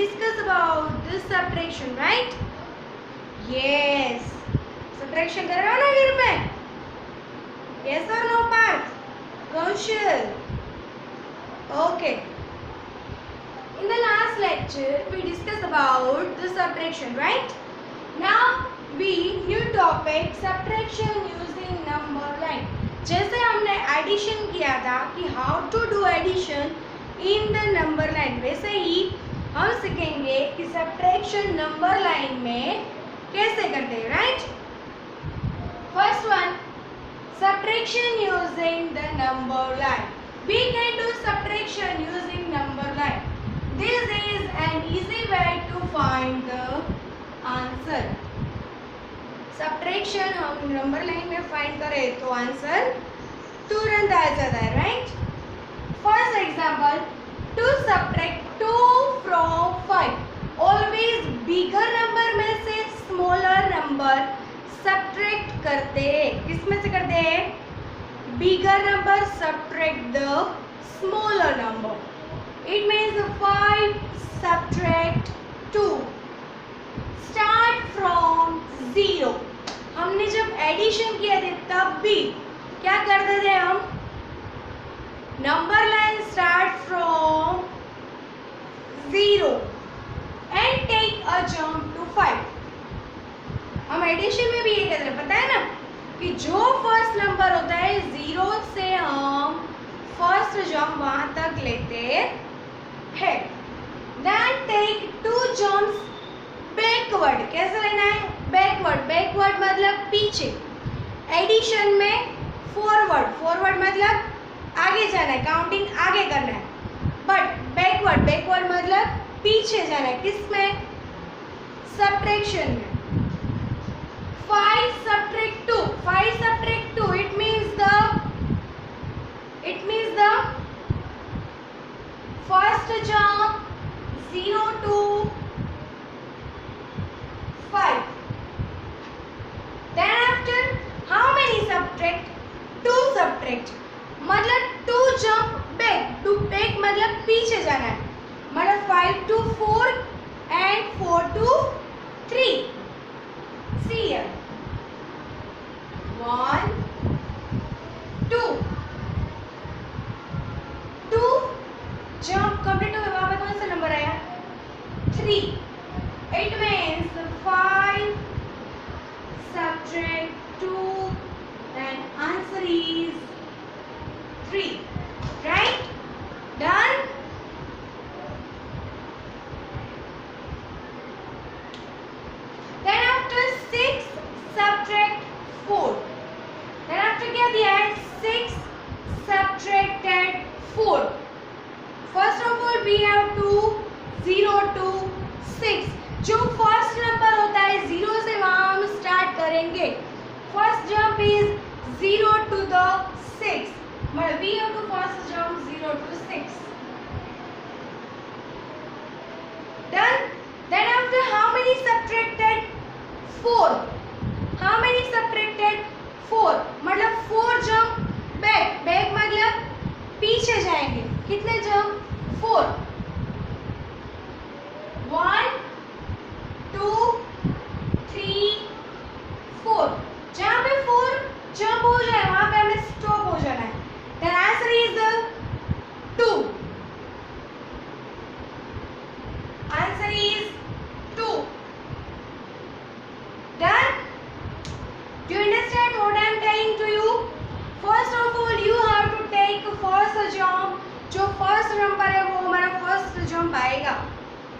discuss about this subtraction, right? Yes. Subtraction कर रहे हो ना घर में? Yes or no, Parth? Kaushal. Okay. In the last lecture, we discussed about the subtraction, right? Now we new topic subtraction using number line. जैसे हमने addition किया था कि how to do addition in the number line, वैसे ही हम सीखेंगे कि सब्ट्रैक्शन नंबर लाइन में कैसे करते हैं, right? First one, subtraction using the number line. We can do subtraction using number line. This is an easy way to find the answer. Subtraction हम नंबर लाइन में फाइंड करें तो answer तुरंत आ जाता है, right? First example, to subtract 2 from 5. Always bigger number में से स्मॉलर नंबर सब्ट्रैक्ट करते हैं. किस में से करते हैं? Bigger number subtract the smaller number. It means 5 subtract 2. Start from 0. हमने जब एडिशन किए थे तब भी क्या करते थे हम? Number line start from 0 and take a jump to 5. हम एडिशन में भी ये कहते हैं, पता है ना, कि जो फर्स्ट नंबर होता है 0 से हम फर्स्ट जंप वहां तक लेते हैं. Then take 2 jumps backward. कैसे लेना है? बैकवर्ड. बैकवर्ड मतलब पीछे. एडिशन में फॉरवर्ड. फॉरवर्ड मतलब आगे जाना है, काउंटिंग आगे करना है. बट बैकवर्ड, बैकवर्ड मतलब पीछे जाना है. किसमें? सब्ट्रैक्शन में. 5 subtract 2. 5 subtract 2. It means the first jump 0 to 5. Then after how many subtract? 2 subtract. मतलब 2 jump back. 2 back मतलब पीछे जाना है. मतलब 5 to 4 and 4 to 3. See here. 1 2 2 jump complete हो गया. वहां पे कौन सा नंबर आया? 3. It means 5 subtract 2, then answer is 3. Right? Done? Then after 6 subtract 4. Then after क्या दिया है? 6 subtracted 4. First of all we have to 0 to 6. जो फर्स्ट नंबर होता है 0 से वहां हम स्टार्ट करेंगे. First jump is 0 to the 6. मतलब we have to first jump 0 to 6. Done? Then after how many subtracted? 4. How many subtracted? 4. मतलब 4 jump back. Back मतलब पीछे जाएंगे. कितने जंप? 4. 1 2 3 4. जहाँ पे 4 जंप हो जाए वहां पे हमें स्टॉप हो जाना है. Then answer is 2. Answer is 2. Done? Do you understand what I am telling to you? First of all you have to take first jump. जो फर्स्ट नंबर है वो हमारा फर्स्ट जंप आएगा,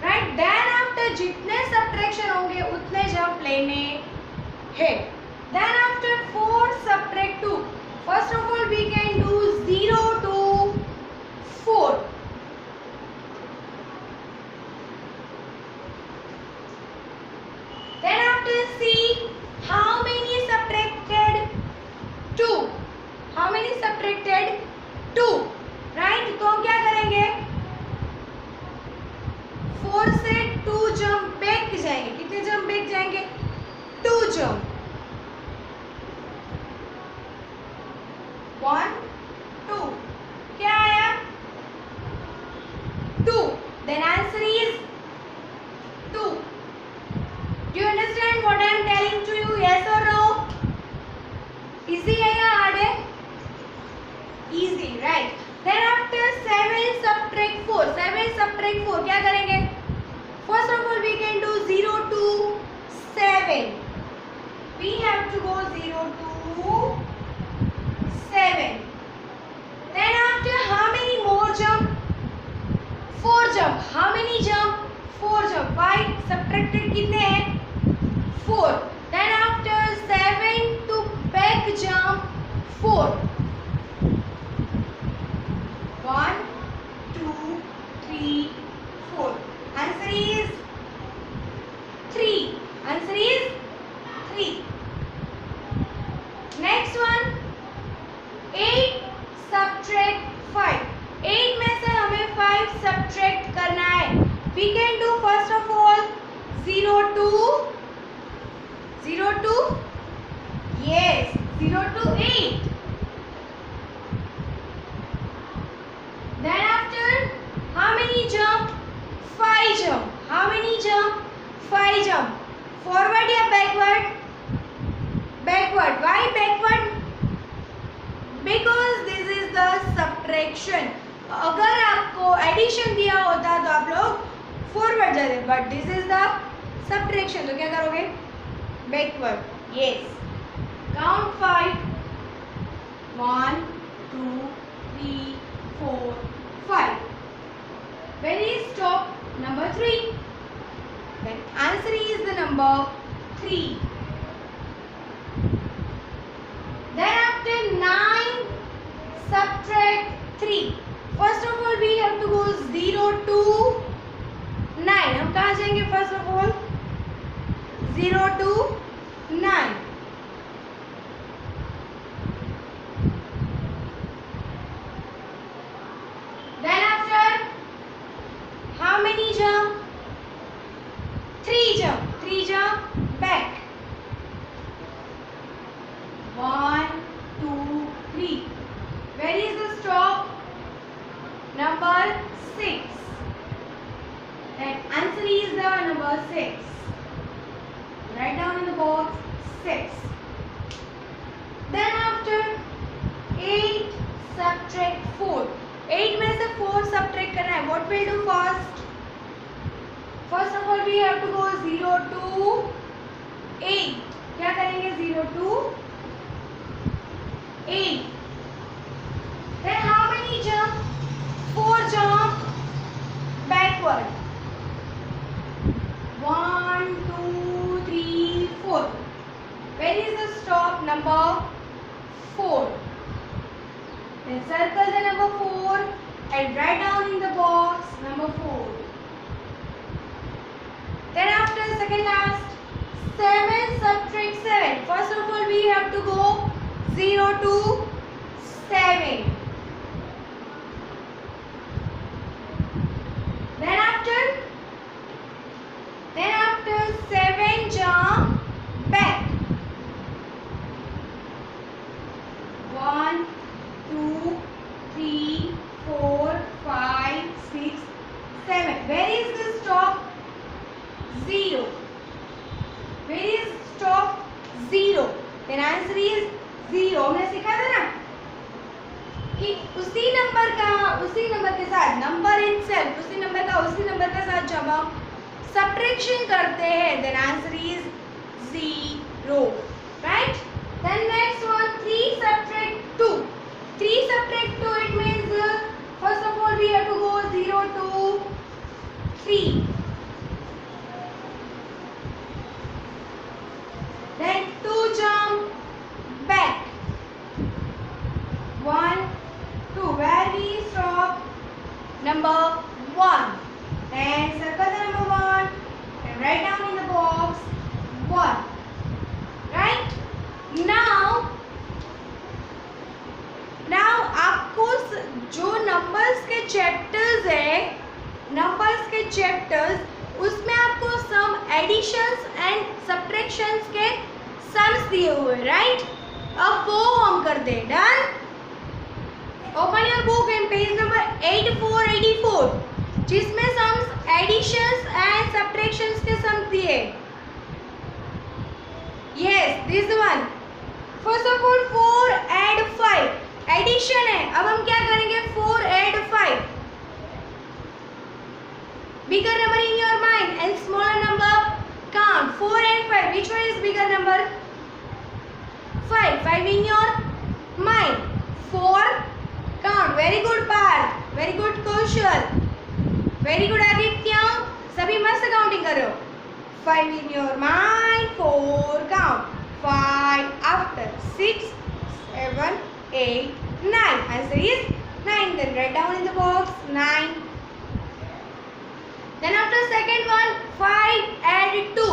राइट? देन आफ्टर जितने subtraction होंगे उतने jump लेने हैं. Then after 4 subtract 2. First of all we can do 0 to 4. Then after see how many subtracted 2. How many subtracted? 2. Right? तो हम क्या करेंगे? 4 से 2 जंप बैक जाएंगे. कितने जंप बैक जाएंगे? 2 जंप. 1 2. क्या आया? 2. Then answer is 7. We have to go 0 to 7. Then after, how many more jump? 4 jump. How many jump? 4 jump. Why? Subtracted कितने हैं? 4. Then after 7 to back jump 4. 1, 2, 3, 4. Answer is 3. Answer is 3. Next one, 8 subtract 5. 8 में से हमें 5 subtract करना है. We can do first of all 0 to yes 0 to 8. Then after, how many jump? 5 jump. How many jump? 5 jump. Forward या backward? Backward. Why backward? Because this is the subtraction. अगर आपको addition दिया होता तो आप लोग forward जाते, but this is the subtraction. तो क्या करोगे? Backward. Yes. Count 5. 1, 2, 3, 4, 5. Where is stop? Number 3. Then answer is the number 3. Then after 9 subtract 3. First of all we have to go 0 to 9. हम कहाँ जाएंगे? First of all 0 to 9. Then after, how many jump? 3 jump. 3 jump back. 1, 2, 3. Where is the stop? Number 6. That answer is the number 6. Write down in the box 6. Then after 8 subtract 4. 8 में से 4 subtract करना है. What will do first? First of all we have to go 0 to 8. क्या करेंगे? 0 to 8. Then how many jump? 4 jump backward. 1, 2, 3, 4. Where is the stop? Number 4. Then circle the number 4 and write down in the box number 4. Then after second last, 7 subtract 7. First of all we have to go 0 to 7. Then after 7 jump back. 1, 2, 3, 4, 5, 6, 7. Where is the stop? 0. Where is stop? 0. Then answer is 0. हमने सीखा था ना कि उसी number के साथ number itself, उसी number के साथ जब हम subtraction करते हैं, then answer is 0. Right? Then next one, 3 subtract 2. 3 subtract 2, it means first of all we have to go 0 to 3. Then 2 jump back. 1, 2. Where we stop? Number 1. Then circle the number 1 and write down in the box 1. Right? Now आपको जो numbers के chapters उसमें आपको some additions and subtractions के sums दिए हुए, right? अब वो हम करते हैं. Done? Open your book in page number 84 जिसमें सम्स एडिशंस एंड सब्ट्रैक्शंस के सम्स दिए. Yes, this one. First of all 4 add 5 addition है. अब हम क्या करेंगे? 4 add 5. Bigger number in your mind and smaller number count. 4 and 5. Which one is bigger number? 5. 5 in your mind. 4. Count. Very good Parth. Very good Kaushal. Very good Aditya. सभी मस्त counting कर रहे हो. 5 in your mind. 4 count. 5 after. 6, 7, 8, 9. Answer is 9. Then write down in the box 9. Then after second one, 5 add 2.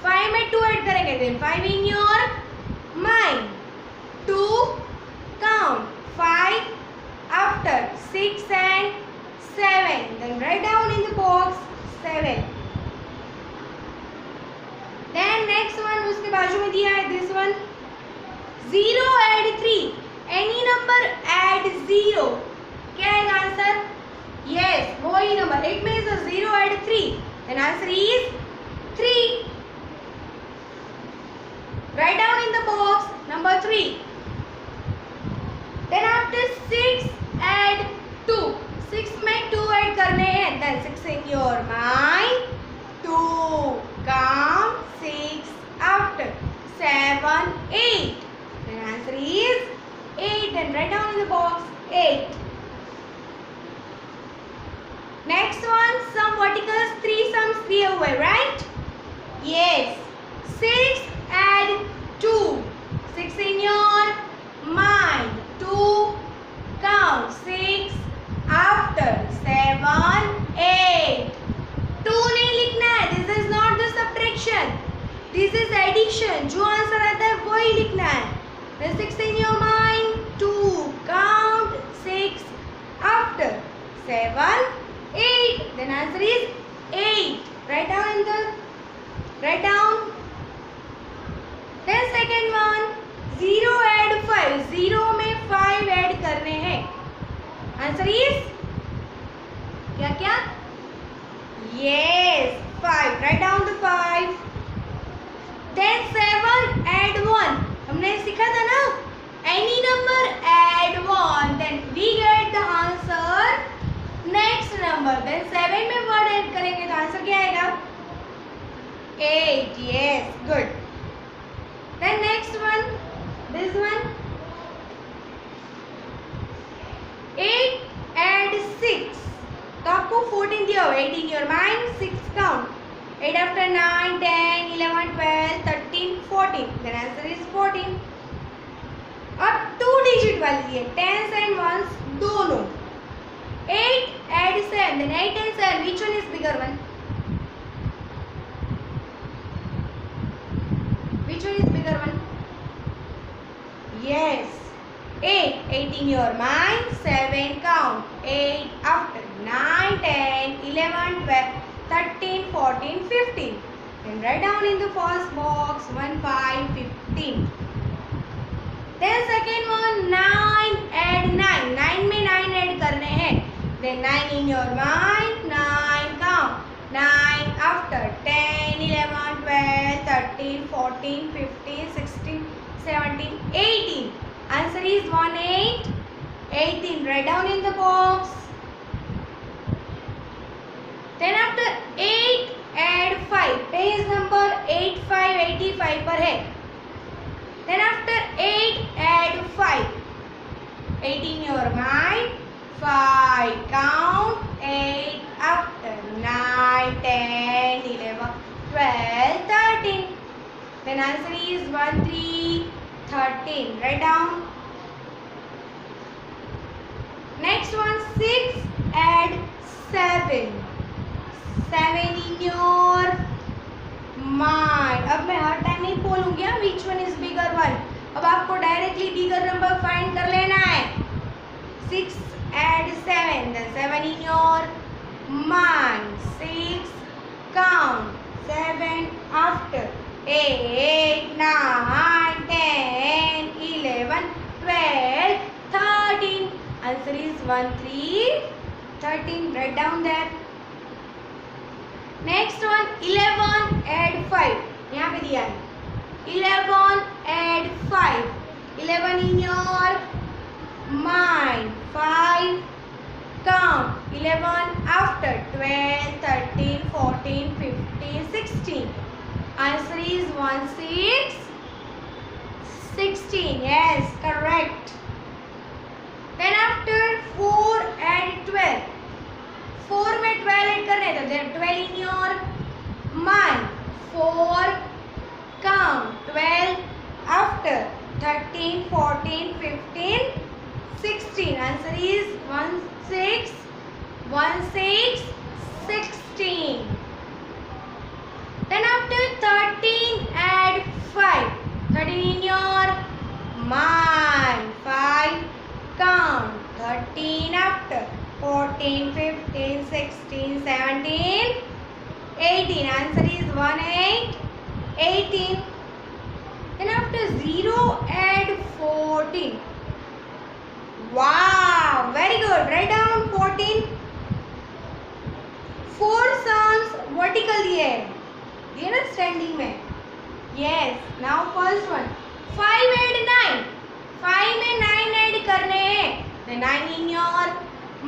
5 में 2 add करेंगे. Then 5 in your mind. 2 count. 5 after 6 and 7. Then write down in the box 7. Then next one उसके बाजू में दिया है this one. 0 add 3. Any number add 0. क्या है answer? Yes, वही number. It means 0 add 3. Then answer is 3. Write down in the box number 3. Then after 6 add 2. 6 में 2 add करने हैं. Then 6 in your mind. 2 count. 6 after 7, 8. Then answer is 8. Then write down in the box 8. Next one, some verticals, 3 sums दिए हुए, right? Yes. 6 add 2. 6 in your mind. 2 count. 6 after 7, 8. 2 नहीं लिखना है. This is not the subtraction. This is addition. जो answer आता है वही लिखना है. Then 6 in your mind. 2 count. 6 after 7, 8. Then answer is 8. Write down. Then second one, 0 add 5. 0 में 5 add करने हैं. Answer is क्या? Yes, 5. Write down the 5. Then 7 add 1. हमने सीखा था ना? Any number add 1. Then we get the answer. Next number. Then 7 में 1 add करेंगे तो आंसर क्या आएगा? 8. Yes, good. Then next one, this one. 8 add 6. तो आपको 14 दिया हो. 8 in your mind. 6 count. 8 after 9, 10, 11, 12, 13, 14. Then answer is 14. अब 2 digit वाली दी है. 10s and 1s दोनों. 8 add 7. Then 8 and 7. Which one is bigger one? Which one is bigger one? Yes. 8. 8 in your mind. 7 count. 8 after 9, 10, 11, 12, 13, 14, 15. Then write down in the first box 1, 5, 15. Then second one, 9 add 9. 9 में 9 add करने हैं. Then 9 in your mind. 9 count. 9 after 10, 11, 12, 13, 14, 15, 16, 17, 18. Answer is 1, 8. 18. Write down in the box. Then after 8 add 5. Page number 8585 पर है. Then after 8 add 5. 8 in your mind. 5 count. 8 after 9, 10, 11, 12, 13. Then answer is 1, 3, 13. Write down. Next one, 6 add 7. 7 in your mind. अब मैं हर time नहीं बोलूँगी which one is bigger one. अब आपको directly bigger number find कर लेना है. 6 add 7. Then 7 in your mind. 6 count. 7 after 8, 9, 10, 11, 12, 13. Answer is 1, 3, 13. Write down that. Next one, 11 add 5. यहाँ पे दिया है. 11 add 5. 11 in your mind. 5 count. 11 after 12, 13, 14, 15, 16. Answer is 1 6 16. Yes, correct. Then after 4 and 12. 4 में 12 add करने तो then 12 in your mind. 4 count 12 after 13 14 15 16. Answer is 1 6 16. Then after 13 add 5. 13 in your mind. 5 count 13 after 14 15 16 17 18. Answer is 1 8 18. Then after 0 add 14. Wow, very good. Write down 14. 4 sums vertical दिए ना standing में. Yes. Now first one. 5 add 9. 5 में 9 add करने हैं. The 9 in your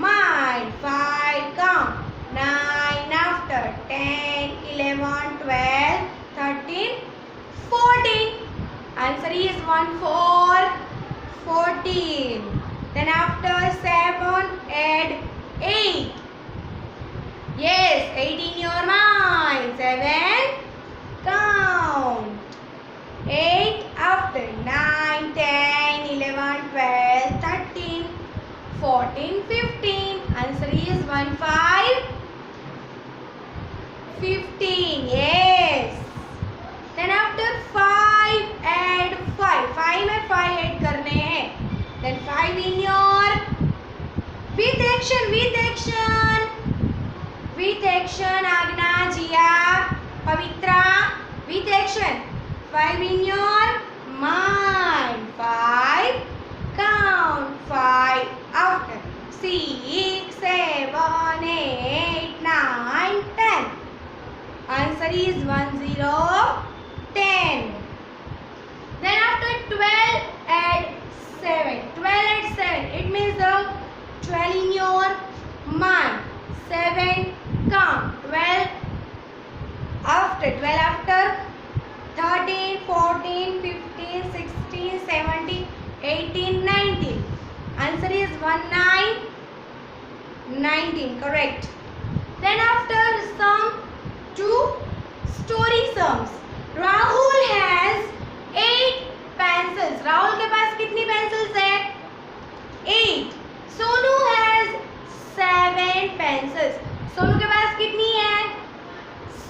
mind. 5 count. 9 after 10 11 12 13 14. Answer is 1 4 14. Then after 7 add 8. Yes, 8 in your mind. 7 count. 8 after 9 10 11 12 13 14 15. Answer is 1 5 15. Yes. Then after 5 add 5. 5 में 5 add करने हैं. Then 5 in your with action Agna, Jia, Pavitra, with action. 5 in your mind. 5 count. 5 after 6 7 8 9 10. Answer is 1 0 10. Then after 12 add 7. 12 add 7. It means the 12 in your mind. 7 count. 12 after 13 14 15 16 17 18 19. Answer is 1 9 19. Correct. Then after sum 2 story sums. Rahul has 8 pencils. Rahul के पास कितनी pencils है? 8. Sonu has 7 pencils. Sonu के पास कितनी है?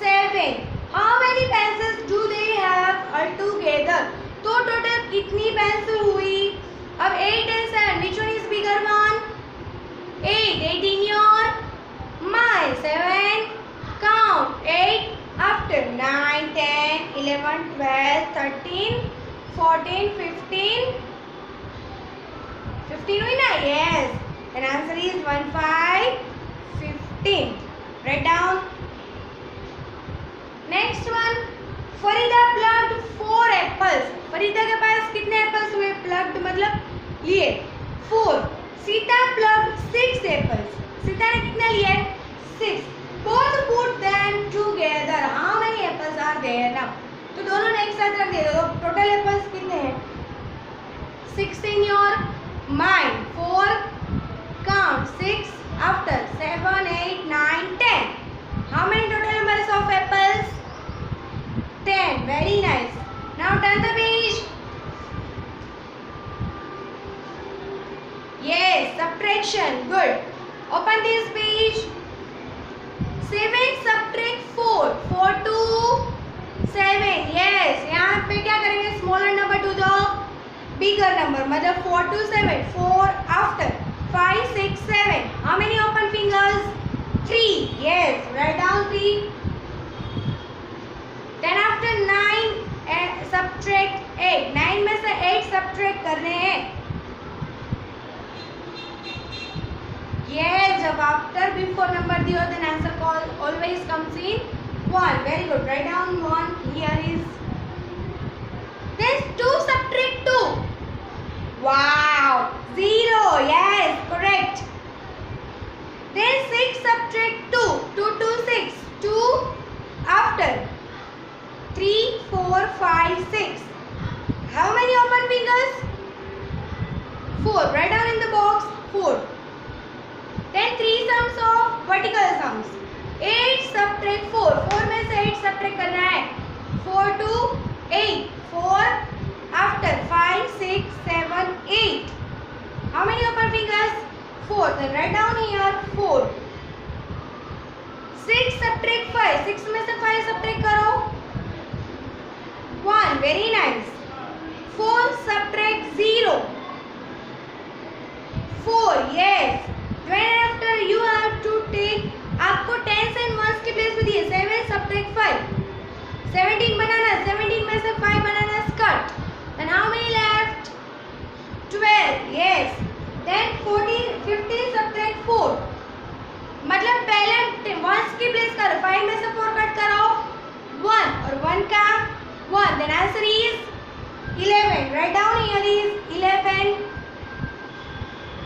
7. How many pencils do they have altogether? तो total कितनी pencil हुई? अब 8 and 7. Which one is bigger one? 8. 8 in your mind. 7 count. 8 after 9 10 11 12 13 14 15 15 हुई ना? Yes. And answer is 1 5 15. Write down. Next one. Farida plucked 4 apples. Farida के पास कितने एप्पल्स हुए? Plucked मतलब लिए 4. Sita plucked 6 apples. सीता ने कितने लिए? 6. Both put them together. How many apples are there now? तो दोनों ने एक साथ रख दिए तो टोटल एप्पल्स कितने हैं? 6 in your mind. 4 count. 6 after 7 8 9 10. How many total numbers of apples? 10. Very nice. Now turn the page. Yes, subtraction. Good. Open this page. 7 subtract 4. 4 to 7. Yes. यहाँ पे क्या करेंगे? Smaller number to the bigger number. मतलब 4 to 7. 4 after 5 6 7. How many open fingers? 3. Yes. Write down 3. Then after 9 subtract 8. 9 में से 8 subtract करने हैं. Yes, जब after before number दियो then answer call always comes in 1. Very good. Write down 1. Here is. Then 2 subtract 2. Wow. 0. Yes, correct. Then 6 subtract 2. 2 to 6. 2 after 3 4. Write down in the box 4. Then 3 sums of vertical sums. 8 subtract 4. 4 में से 8 subtract करना है. 4 to 8. 4 after 5, 6, 7, 8. How many upper fingers? 4. Then write down here 4. 6 subtract 5. 6 में से 5 subtract करो. 1. Very nice. 4 subtract 0. 4. Yes. Then after you have to take, आपको 10s and 1s की place में दिए. 7 subtract 5. 17 बनाना. 17 में से 5 बनाना skirt. Then how many left? 12. Yes. Then 14, 15 subtract 4. मतलब पहले 1s की प्लेस करो. 5 में से 4 कट करो. 1 और 1 का 1. Then answer is 11. Write down here is 11.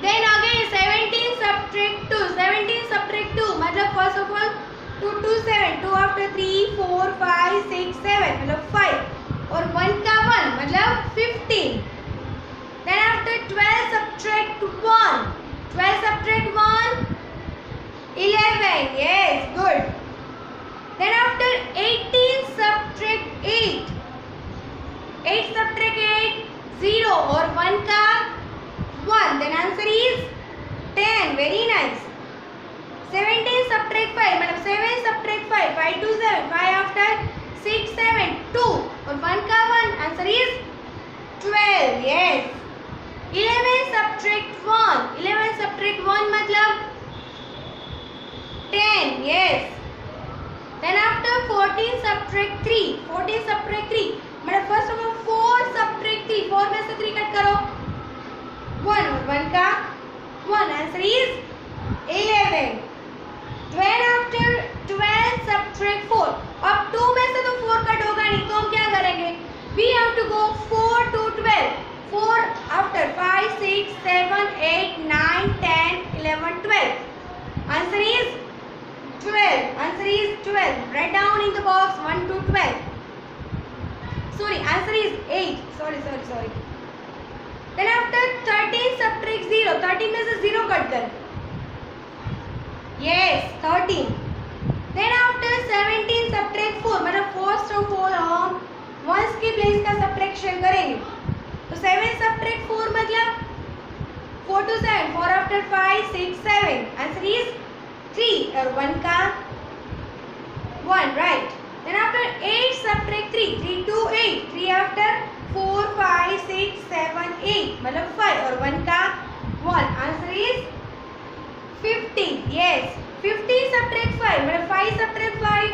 Then again 17 subtract 2. 17 subtract 2 मतलब first of all 2 to 7. 2 after 3, 4, 5, 6, 7 मतलब 5 और 1 का 1 मतलब 15. Then after 12 subtract 1. 12 subtract 1. 11. Yes, good. Then after 18 subtract 8. 8 subtract 8. 0 और 1 का 1. Then answer is 10. Very nice. 17 subtract 5 मतलब 7 subtract 5. 5 to 7. 5 after 6, 7, 2 और 1 का 1. Answer is 12. Yes. 11 subtract 1. 11 subtract 1 मतलब 10. Yes. Then after 14 subtract 3. 14 subtract 3 मतलब first of all 4 subtract 3. 4 में से 3 cut करो. 1 और 1 का 1. Answer is 11. Then after 12 subtract 4. अब 2 में से तो 4 कट होगा नहीं तो हम क्या करेंगे? We have to go 4 to 12. 4 after 5, 6, 7, 8, 9, 10, 11, 12. Answer is 12. Answer is 12. Write down in the box 1 to 12. Sorry, answer is 8. Sorry. Then after 13 subtract 0. 13 में से 0 कट कर. Yes, 13. Then after 17 subtract 4 मतलब first of all हम 1s की place का subtraction करेंगे. तो 7 subtract 4 मतलब 4 to 7. 4 after 5, 6, 7. Answer is 3 और 1 का 1. Right. Then after 8 subtract 3. 3 to 8. 3 after 4, 5, 6, 7, 8 मतलब 5 और 1 का 1. Answer is 50. Yes. 50 subtract 5 मतलब 5 subtract 5.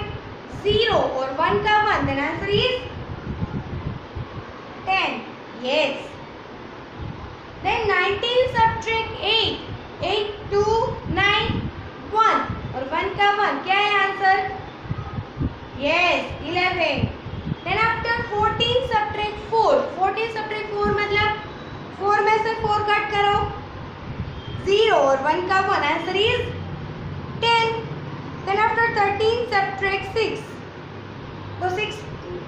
0 और 1 का 1. Then answer is 10. Yes. Then 19 subtract 8. 8 to 9. 1 और 1 का 1. क्या है answer? Yes, 11. Then after 14 subtract 4. 14 subtract 4 मतलब 4 में से 4 कट करो. 0 और 1 का 1. Answer is 10. Then after 13 subtract 6. तो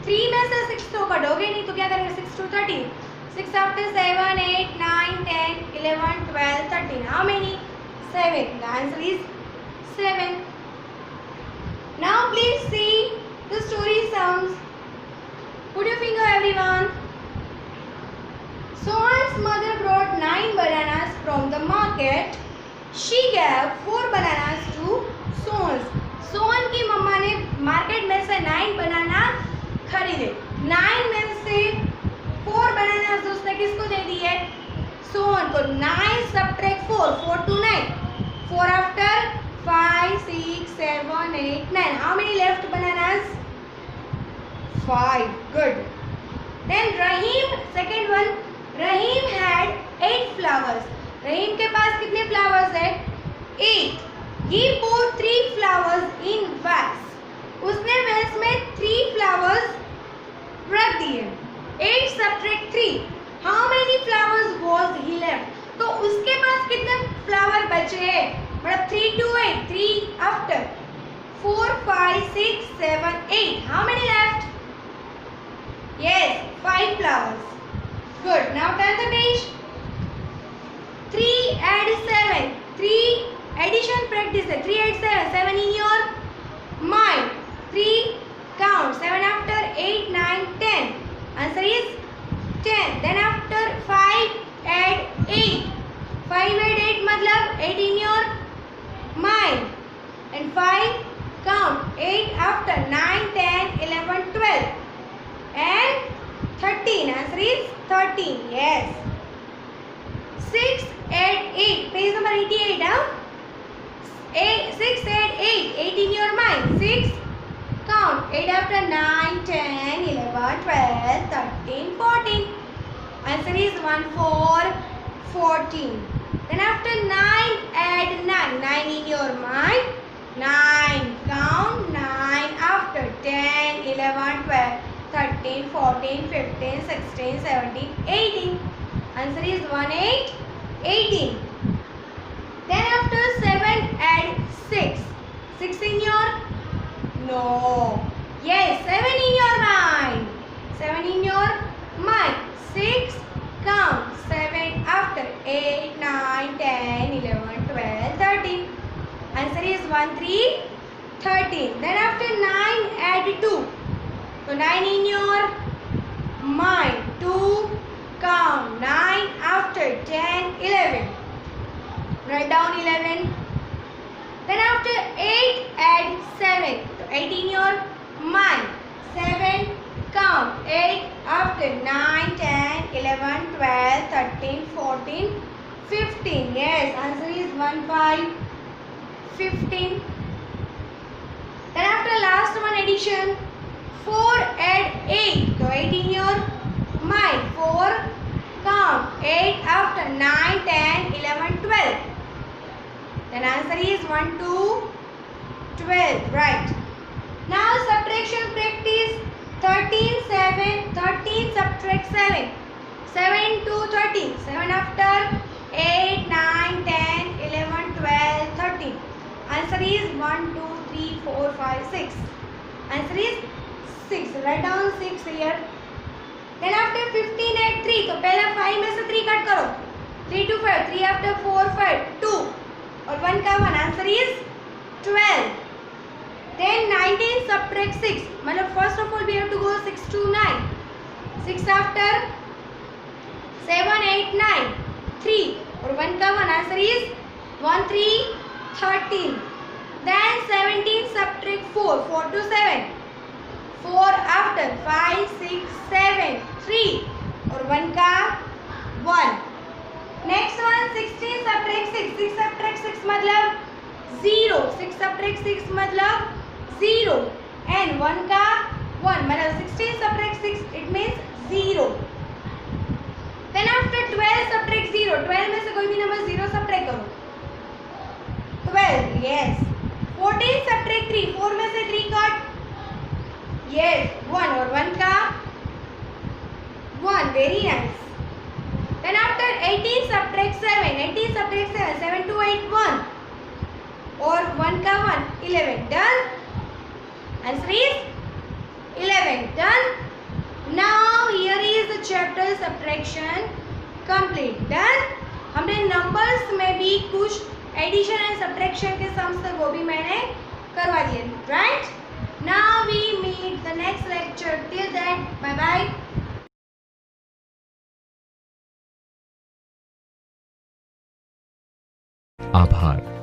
3 में से 6 तो कटोगे नहीं तो क्या करेंगे? 6 to 13. 6 after 7, 8, 9, 10, 11, 12, 13. How many? 7. The answer is 7. Now please see the story sounds. Put your finger everyone. Sohan's mother brought 9 bananas from the market. She gave 4 bananas to Sohan. Sohan की मम्मा ने मार्केट में से 9 बनाना खरीदे. 9 में से 4 बनाना उसने किसको दे दिए? सोहन को. 9 subtract 4. 4 to 9. 4 after 5, 6, 7, 8, 9. How many left bananas? 5. Good. Then Rahim, second one. Rahim had 8 flowers. रहीम के पास कितने फ्लावर्स है? 8. He poured 3 flowers in vase. उसने वेल्स में 3 flowers रख दिए. 8 subtract 3. How many flowers was he left? तो उसके पास कितने फ्लावर बचे हैं? मतलब 3 to 8. 3 after 4, 5, 6, 7, 8. How many left? Yes, 5 flowers. Good. Now turn the page. 3 add 7. 3 addition practice है. 3 add 7. 7 in your mind. 3 count. 7 after 8, 9, 10. Answer is 10. Then after 5 add 8. 5 add 8 मतलब 8 in your mind. And 5 count. 8 after 9, 10, 11, 12. And 13. Answer is 13. Yes. 6 add 8. Page number 88. Huh? 6 add 8. 8 in your mind. 6 count. 8 after 9, 10, 11, 12, 13, 14. Answer is 1, 4, 14. Then after 9 add 9. 9 in your mind. 9 count. 9 after 10, 11, 12, 13, 14, 15, 16, 17, 18. Answer is 1, 8, 18. Then after 7 add 6. 6 in your? No. Yes, 7 in your mind. 7 in your mind. 6 count. 7 after 8, 9, 10, 11, 12, 13. Answer is 1, 3, 13. Then after 9 add 2. So 9 in your mind. 2 count. 9 after 10, 11. Write down 11. Then after 8 add 7. So 8 in your mind. 7 count. 8 after 9, 10, 11, 12, 13, 14, 15. Yes, answer is 1, 5, 15. Then after last one addition. 4 add 8. So 8 in your mind. 4 count. 8 after 9, 10, 11, 12. Then answer is 1, 2, 12. Right. Now subtraction practice. 13, 7. 13 subtract 7. 7 to 13. 7 after 8, 9, 10, 11, 12, 13. Answer is 1, 2, 3, 4, 5, 6. Answer is 6. Write down 6 here. Then after 15 add 3. तो पहला 5 में से 3 cut करो. 3 to 5. 3 after 4, 5, 2. और 1 का 1. Answer is 12. Then 19 subtract 6. मतलब first of all we have to go 6 to 9. 6 after 7, 8, 9. 3. और 1 का 1. Answer is 1, 3, 13. Then 17 subtract 4. 4 to 7. 4 after 5, 6, 7, 3. और 1 का 1. Next one 16 subtract 6. 6 subtract 6 मतलब 0. 6 subtract 6 मतलब 0. And 1 का 1. मतलब 16 subtract 6 it means 0. Then after 12 subtract 0. 12 में से कोई भी नंबर 0 subtract करो. 12. Yes. 14 subtract 3. 4 में से 3 कट. Yes. 1 और 1 का 1. Very nice. Then after 18 subtract 7. 18 subtract 7. 7 to 8 1. और 1 का 1. 11. Done. Answer is 11. Done. Now here is the chapter subtraction complete. Done. हमने numbers में भी कुछ addition and subtraction के sums थे वो भी मैंने करवा दिए. Right? Now we meet the next lecture. Till then, bye bye. आभार।